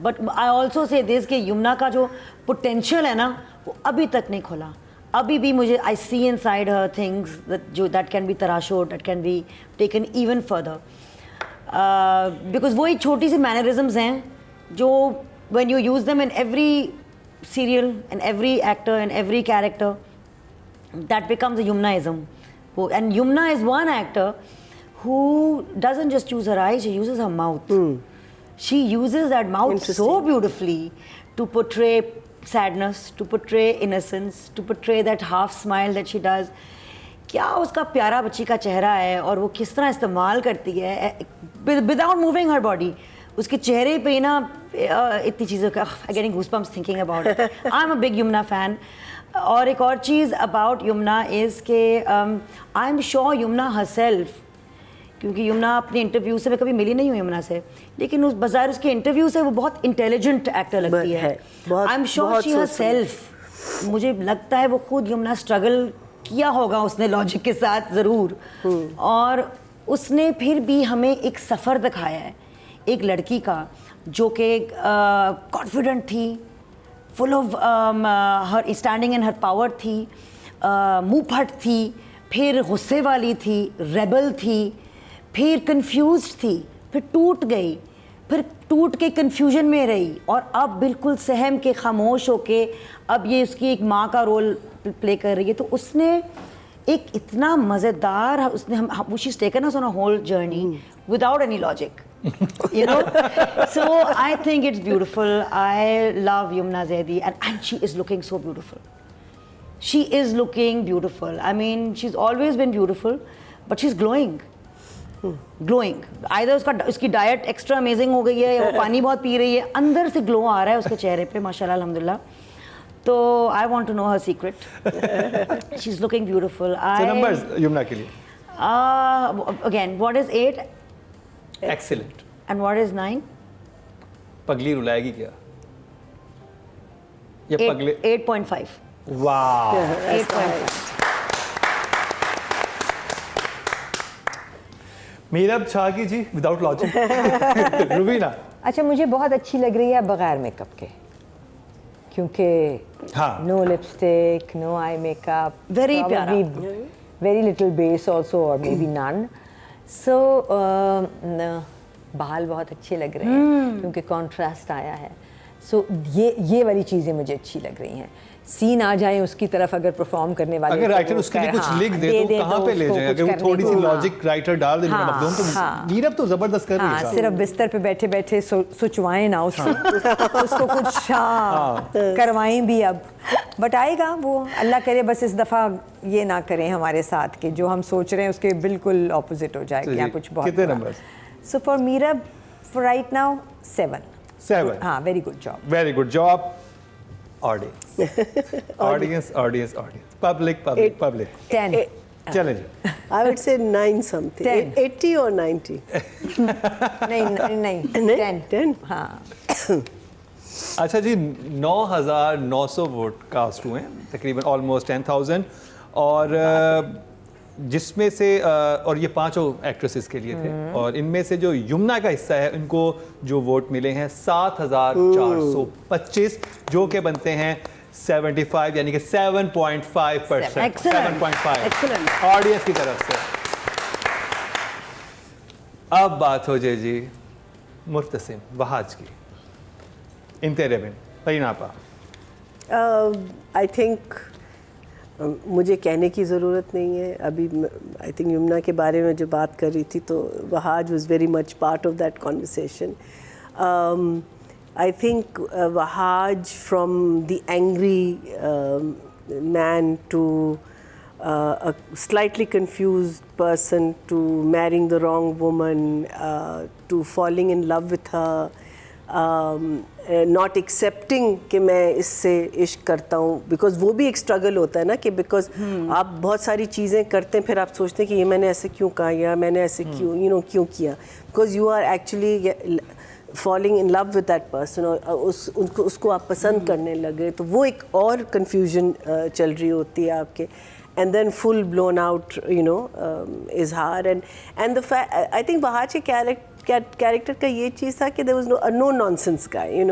but I also say this कि Yumna का जो potential है ना वो अभी तक नहीं खुला। अभी भी मुझे I see inside her things that can be तराशोट, that can be taken even further. Because वो एक छोटी सी mannerisms हैं जो when you use them in every serial, in every actor, in every character, that becomes a Yumnaism. And Yumna is one actor who doesn't just use her eyes, she uses her mouth. She uses that mouth so beautifully to portray sadness, to portray innocence, to portray that half smile that she does. क्या उसका प्यारा बच्ची का चेहरा है और वो किस तरह इस्तेमाल करती है without moving her body. उसके चेहरे पे ना इतनी चीज़ों का getting goosebumps thinking about it. I'm a big Yumna fan. और एक और चीज़ about Yumna is कि I'm sure Yumna herself, क्योंकि यमुना अपने इंटरव्यू से मैं कभी मिली नहीं हूँ यमुना से, लेकिन उस बाजार उसके इंटरव्यू से वो बहुत इंटेलिजेंट एक्टर लगती है। I am sure she herself, मुझे लगता है वो खुद यमुना स्ट्रगल किया होगा उसने लॉजिक के साथ ज़रूर, और उसने फिर भी हमें एक सफ़र दिखाया है एक लड़की का जो कि कॉन्फिडेंट थी, full of her standing in her power थी, मुँह फट थी, फिर गुस्से वाली थी, रेबल थी, फिर कंफ्यूज्ड थी, फिर टूट गई, फिर टूट के कंफ्यूजन में रही, और अब बिल्कुल सहम के खामोश होके अब ये उसकी एक माँ का रोल प्ले कर रही है। तो उसने एक इतना मज़ेदार, उसने हम she taken us on a whole journey without any logic, you know. So I think it's beautiful. I love Yumna Zaidi, and she is looking so beautiful. She is looking beautiful. I mean, she's always been beautiful, but she's glowing. Glowing. Either उसकी diet extra amazing हो गई है या वो पानी बहुत P रही है, अंदर से ग्लो आ रहा है उसके चेहरे पे, माशाल्लाह अल्हम्दुलिल्लाह। तो I want to know her secret. She is looking beautiful. So numbers Yamuna के लिए। Again, what is 8? Excellent. And what is 9? पगली रुलाएगी क्या? ये पगले 8.5. वाह। 8.5. मीरब छागी जी विदाउट लॉजिक। रुबीना। अच्छा, मुझे बहुत अच्छी लग रही है बगैर मेकअप के। क्योंकि हाँ। No lipstick, no eye makeup, Very प्यारा। वेरी लिटिल बेस ऑल्सो और मे बी नन। सो बाल बहुत अच्छे लग रहे हैं क्योंकि कॉन्ट्रास्ट आया है। सो ये वाली चीज़ें मुझे अच्छी लग रही हैं। सीन आ जाए उसकी तरफ अगर परफॉर्म करने वाले, अगर तो राइटर वो उसके लिए कहे, कुछ हाँ, लिख दे तो कहाँ पे ले उसको जाए? कुछ अगर वो करने थोड़ी सी को, लॉजिक राइटर डाल दे हाँ, मतलब तो हाँ। नीरव तो जबरदस्त कर रही हाँ, है। सिर्फ बिस्तर पे बैठे बैठे सोचवाएं ना उसको उसको कुछ करवाएं भी अब। बट आएगा वो, अल्लाह करे बस इस दफ़ा ये ना करें हमारे साथ कि जो हम सोच रहे हैं उसके बिल्कुल ऑपोजिट हो जाए या कुछ बहुत कितने बुरा। Numbers? So for Meera for right now 7। 7 हाँ, very good job. Very good job. Audience public 10। चले जी। I would say 9 something. 10. 80 or 90? नहीं 10। हाँ, अच्छा जी, 9,900 वोट कास्ट हुए हैं, तकरीबन ऑलमोस्ट 10,000, और जिसमें से और ये पांचों एक्ट्रेसेस के लिए थे, और इनमें से जो यमुना का हिस्सा है उनको जो वोट मिले हैं 7,425, जो कि बनते हैं 75, यानी कि 7.5%। Excellent. 7.5 Excellent. ऑडियंस की तरफ से। अब बात हो जाए जी मुर्तसिम वहाज की, इन तेरे बिन परीनापा। आई थिंक मुझे कहने की ज़रूरत नहीं है अभी। आई थिंक यमुना के बारे में जो बात कर रही थी तो Wahaj was very much part of that conversation. I think Wahaj from the angry man to a slightly confused person to marrying the wrong woman, to falling in love with her, not accepting कि मैं इससे इश्क करता हूँ, because वो भी एक struggle होता है ना कि because आप बहुत सारी चीज़ें करते हैं, फिर आप सोचते हैं कि ये मैंने ऐसे क्यों कहा या मैंने ऐसे क्यों क्यों किया, because you are actually falling in love with that person, और उसको आप पसंद करने लगे, तो वो एक और confusion चल रही होती है आपके। And then full blown out, izhar and the fact, I think Wahaj के character का ये चीज़ था कि there was no nonsense guy,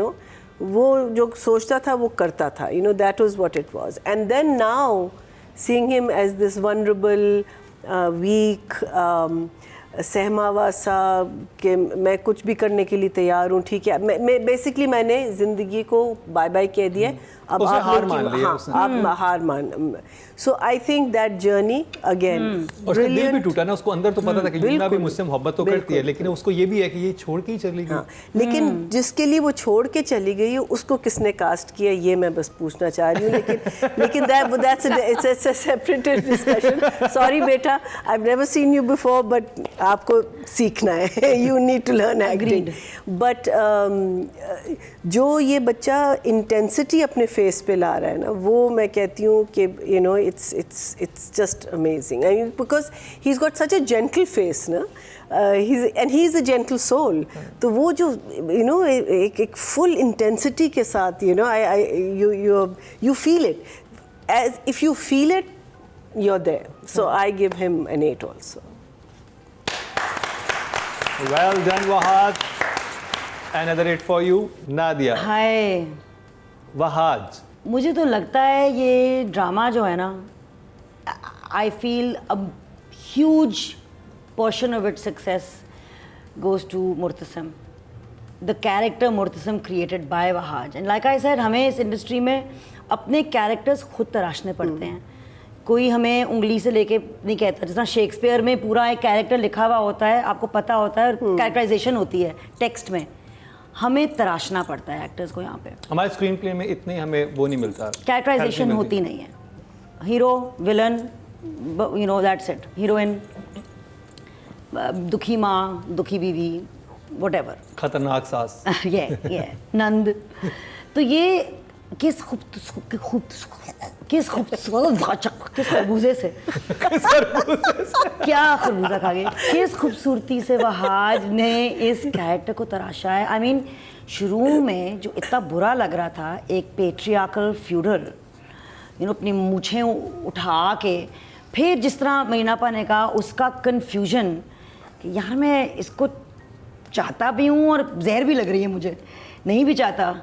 वो जो सोचता था वो करता था, that was what it was. And then now seeing him as this vulnerable, weak, सहमावा सा कि मैं कुछ भी करने के लिए तैयार हूँ, ठीक है, मैं बेसिकली मैंने ज़िंदगी को बाय बाय कह दिया, अब आप हार मान लिया, आप हार मान। So I think that journey again, और उसका दिल भी टूटा ना, उसको अंदर तो पता था कि यमुना भी मुझसे मोहब्बत तो करती है, लेकिन उसको ये भी है कि ये छोड़ के ही चली गई। हाँ, लेकिन जिसके लिए वो छोड़ के चली गई है उसको किसने कास्ट किया, ये मैं बस पूछना चाह रही हूँ। लेकिन that's a separate discussion. Sorry बेटा, I've never seen you before, but आपको सीखना है, you need to learn acting. But जो ये बच्चा इंटेंसिटी अपने फेस पे ला रहा है ना, वो मैं कहती हूँ कि it's just amazing. I mean, because he's got such a gentle face, na. He's a gentle soul. तो वो जो एक full intensity के साथ, you feel it. As if you feel it, you're there. So I give him an 8 also. Well done, Wahaj. Another 8 for you, Nadia. हाय, वहाज। मुझे तो लगता है ये ड्रामा जो है ना, I feel a huge portion of its success goes to Murtasim. The character Murtasim created by Wahaj. And like I said, हमें इस इंडस्ट्री में अपने कैरेक्टर्स खुद तराशने पड़ते हैं। कोई हमें उंगली से लेके नहीं कहता, जिस तरह शेक्सपियर में पूरा एक कैरेक्टर लिखा हुआ होता है, आपको पता होता है, कैरेक्टराइजेशन होती है टेक्स्ट में, हमें तराशना पड़ता है एक्टर्स को। यहाँ पे हमारे स्क्रीन प्ले में इतनी हमें वो नहीं मिलता, कैरेक्टराइजेशन होती नहीं है। Hero, villain, that's it. Heroine, दुखी माँ, दुखी बीवी, व्हाटएवर, खतरनाक सास। ये नंद। तो ये किस खरबूजे से क्या खरबूजा खा गए, किस खूबसूरती से वहाज ने इस कैरेक्टर को तराशा है। आई मीन, शुरू में जो इतना बुरा लग रहा था, एक पेट्रियार्कल फ्यूडल, अपनी मूछें उठा के, फिर जिस तरह मरीनापा ने कहा, उसका कन्फ्यूजन कि यार मैं इसको चाहता भी हूँ और जहर भी लग रही है मुझे, नहीं भी चाहता,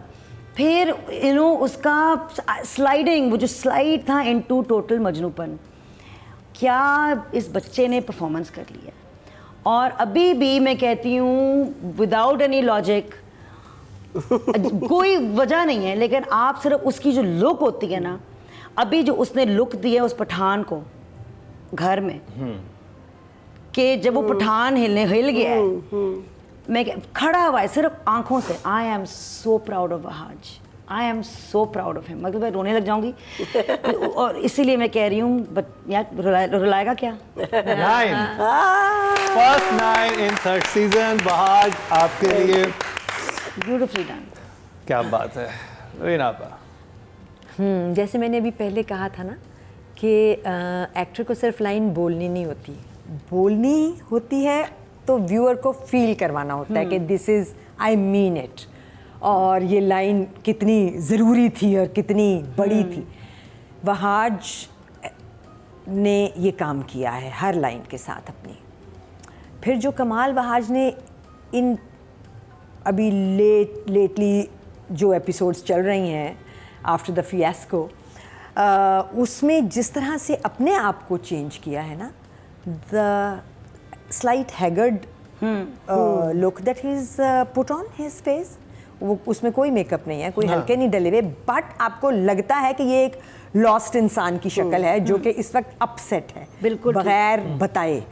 फिर उसका स्लाइडिंग, वो जो स्लाइड था इनटू टोटल मजनूपन, क्या इस बच्चे ने परफॉर्मेंस कर लिया। और अभी भी मैं कहती हूँ विदाउट एनी लॉजिक, कोई वजह नहीं है, लेकिन आप सिर्फ उसकी जो लुक होती है ना, अभी जो उसने लुक दी है उस पठान को घर में, कि जब वो पठान हिल गया है, मैं खड़ा हुआ है सिर्फ आंखों से। I am so proud of Wahaj, I am so proud of him. मतलब मैं रोने लग जाऊंगी और इसीलिए मैं कह रही हूँ यार रुलाएगा क्या। 9 first 9 in third season Wahaj आपके लिए। Beautifully done. क्या बात है रीना आपा। जैसे मैंने अभी पहले कहा था ना कि एक्टर को सिर्फ लाइन बोलनी नहीं होती, बोलनी होती है तो व्यूअर को फील करवाना होता है कि this is I mean it, और ये लाइन कितनी ज़रूरी थी और कितनी बड़ी थी। वहाज ने ये काम किया है हर लाइन के साथ अपनी। फिर जो कमाल वहाज ने इन अभी लेटली जो एपिसोड्स चल रही हैं आफ्टर द फियास्को, उसमें जिस तरह से अपने आप को चेंज किया है ना, the slight haggard look that he is put on his face, वो उसमें कोई मेकअप नहीं है, कोई हल्के नहीं डले हुए, बट आपको लगता है कि ये एक लॉस्ट इंसान की शक्ल है जो कि इस वक्त अपसेट है, बिल्कुल बगैर बताए।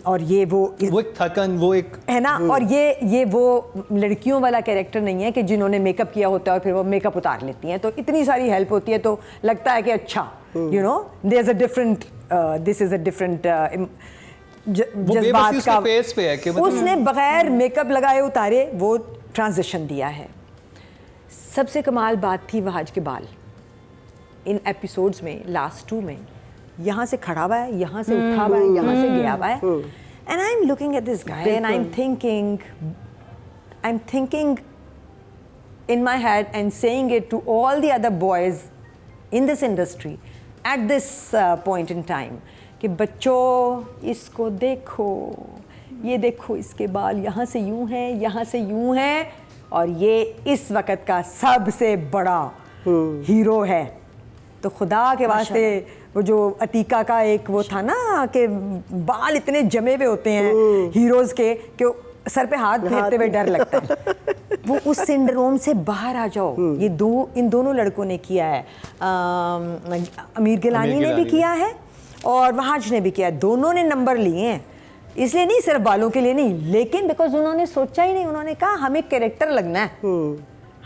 और ये वो एक थकन, वो एक है ना, और ये वो लड़कियों वाला कैरेक्टर नहीं है कि जिन्होंने मेकअप किया होता है और फिर वो मेकअप उतार लेती हैं, तो इतनी सारी हेल्प होती है तो लगता है कि अच्छा you know there is a different, this is a different जज्बात का फेस पे है कि उसने बगैर मेकअप लगाए उतारे वो ट्रांजिशन दिया है। सबसे कमाल बात थी वहाज के बाल इन एपिसोड्स में, लास्ट 2 में, यहाँ से खड़ा हुआ है, यहाँ से उठा हुआ है, यहाँ से गया हुआ है, and I am looking at this guy and I am thinking in my head and saying it to all the other boys in this industry at this point in time कि बच्चों इसको देखो, ये देखो इसके बाल यहाँ से यूं हैं, यहाँ से यूं हैं, और ये इस वक्त का सबसे बड़ा हीरो है। तो खुदा के वास्ते वो जो अतीका का एक वो था ना कि बाल इतने जमे हुए होते हैं हीरोज़ के कि सर पे हाथ फेरते हुए डर लगता है, वो उस सिंड्रोम से बाहर आ जाओ। ये इन दोनों लड़कों ने किया है, आमिर गिलानी ने भी किया है और वहाज ने भी किया है, दोनों ने नंबर लिए हैं, इसलिए नहीं सिर्फ बालों के लिए नहीं, लेकिन बिकॉज उन्होंने सोचा ही नहीं, उन्होंने कहा हमें कैरेक्टर लगना है,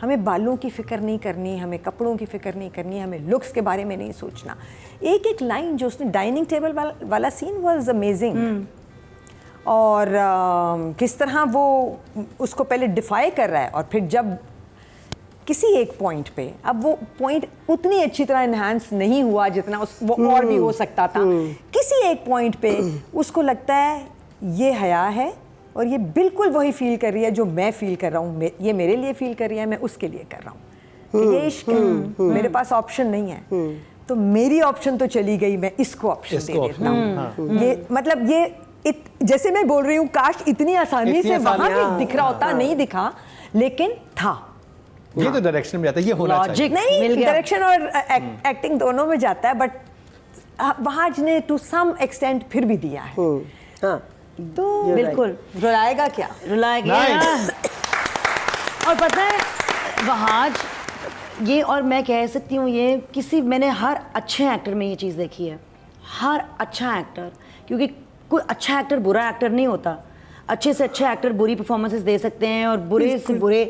हमें बालों की फिक्र नहीं करनी, हमें कपड़ों की फिक्र नहीं करनी, हमें लुक्स के बारे में नहीं सोचना। एक एक लाइन जो उसने डाइनिंग टेबल वाला सीन वाज अमेजिंग, और किस तरह वो उसको पहले डिफाई कर रहा है और फिर जब किसी एक पॉइंट पे, अब वो पॉइंट उतनी अच्छी तरह इन्हांस नहीं हुआ जितना वो और भी हो सकता था, किसी एक पॉइंट पे उसको लगता है ये हया है और ये बिल्कुल वही फील कर रही है जो मैं फील कर रहा हूँ, ये मेरे लिए फील कर रही है, मैं उसके लिए कर रहा हूँ, ये इश्क है, मेरे पास ऑप्शन नहीं है, तो मेरी ऑप्शन तो चली गई, मैं इसको ऑप्शन दे देता हूँ। ये मतलब ये जैसे मैं बोल रही हूँ, काश इतनी आसानी से वहां भी दिख रहा होता, नहीं दिखा, लेकिन था। ये तो डायरेक्शन में जाता है, ये होना चाहिए। नहीं, डायरेक्शन और एक्टिंग दोनों में जाता है, बट वहाज ने टू सम एक्सटेंट फिर भी दिया है। हाँ, तो बिल्कुल रुलाएगा क्या, रुलाएगा। और पता है वहाज ये, और मैं कह सकती हूँ ये मैंने हर अच्छे एक्टर में ये चीज़ देखी है, हर अच्छा एक्टर, क्योंकि कोई अच्छा एक्टर बुरा एक्टर नहीं होता, अच्छे से अच्छे एक्टर बुरी परफॉर्मेंसेस दे सकते हैं और बुरे से बुरे,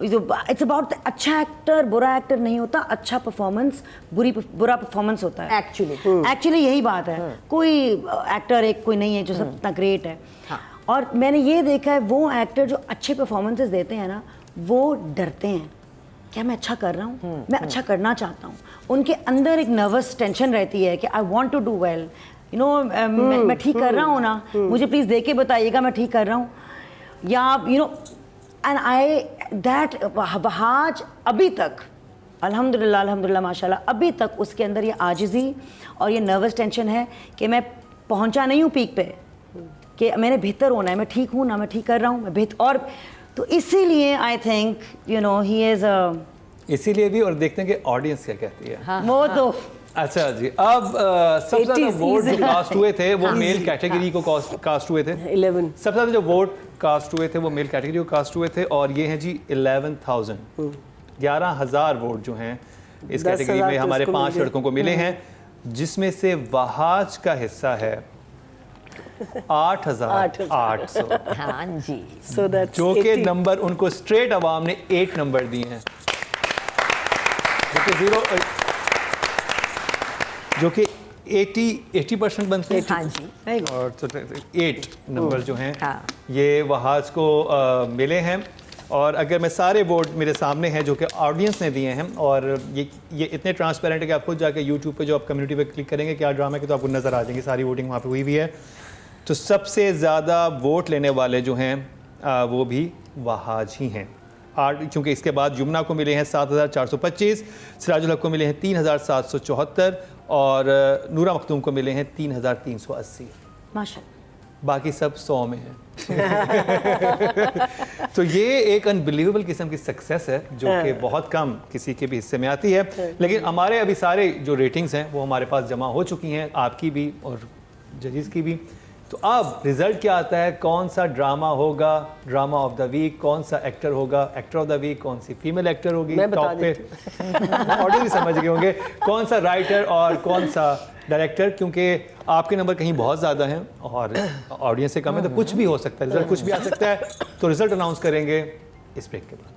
इट्स अबाउट अच्छा एक्टर बुरा एक्टर नहीं होता, अच्छा परफॉर्मेंस बुरा परफॉर्मेंस होता है। एक्चुअली यही बात है, कोई एक्टर एक कोई नहीं है जो सब इतना ग्रेट है। और मैंने ये देखा है वो एक्टर जो अच्छे परफॉर्मेंसेस देते हैं ना, वो डरते हैं, क्या मैं अच्छा कर रहा हूँ, मैं अच्छा करना चाहता हूँ, उनके अंदर एक नर्वस टेंशन रहती है कि I want to do well, you know, मैं ठीक कर रहा हूँ ना, मुझे प्लीज़ देख के बताइएगा मैं ठीक कर रहा हूँ, या you know, and I that Wahaj अभी तक अल्हम्दुलिल्लाह माशाल्लाह अभी तक उसके अंदर ये आजिज़ी और ये नर्वस टेंशन है कि मैं पहुँचा नहीं हूँ पीक पे, कि मैंने बेहतर होना है, मैं ठीक हूँ ना, मैं ठीक कर रहा हूँ, मैं बेहतर, और तो इसीलिए I think you know he is इसीलिए भी, और देखते हैं कि ऑडियंस क्या कहती है। वो तो अच्छा जी, अब सबसे ज्यादा 80s वोट जो easy. कास्ट हुए थे वो मेल कैटेगरी को कास्ट हुए थे। 11 सबसे ज्यादा जो वोट कास्ट हुए थे वो मेल कैटेगरी को कास्ट हुए थे, और ये हैं जी 11,000 11,000 वोट जो हैं इस 10,000 कैटेगरी में तो हमारे इसको 5 मिल लड़कों को मिले हैं, जिसमें से वहाज का हिस्सा है 8,800, हाँ जी। सो दैट्स जो कि नंबर उनको स्ट्रेट अवाम ने 8 नंबर दिए हैं, जो कि 80% बनते हैं। हाँ जी। और 8 नंबर जो हैं हाँ। ये वहाज को मिले हैं। और अगर मैं सारे वोट मेरे सामने हैं जो कि ऑडियंस ने दिए हैं, और ये इतने ट्रांसपेरेंट है कि आप खुद जाके यूट्यूब पे जो आप कम्युनिटी पे क्लिक करेंगे क्या ड्रामा के, तो आपको नज़र आ जाएंगी सारी वोटिंग वहाँ पे हुई भी है। तो सबसे ज़्यादा वोट लेने वाले जो हैं वो भी वहाज ही हैं। क्योंकि इसके बाद यमुना को मिले हैं 7,425, सिराजुल हक को मिले हैं 3,774 और नूरा मखदूम को मिले हैं 3,380। माशाल्लाह, बाकी सब 100 में है। तो ये एक अनबिलीवेबल किस्म की सक्सेस है जो कि बहुत कम किसी के भी हिस्से में आती है। लेकिन हमारे अभी सारे जो रेटिंग्स हैं वो हमारे पास जमा हो चुकी हैं, आपकी भी और जजेस की भी। तो अब रिजल्ट क्या आता है, कौन सा ड्रामा होगा ड्रामा ऑफ द वीक, कौन सा एक्टर होगा एक्टर ऑफ द वीक, कौन सी फीमेल एक्टर होगी मैं बता टॉप पे, ऑडियंस भी समझ गए होंगे, कौन सा राइटर और कौन सा डायरेक्टर, क्योंकि आपके नंबर कहीं बहुत ज़्यादा हैं और ऑडियंस से कम है, तो कुछ भी हो सकता है, रिजल्ट कुछ भी आ सकता है। तो रिजल्ट अनाउंस करेंगे इस ब्रेक के बाद।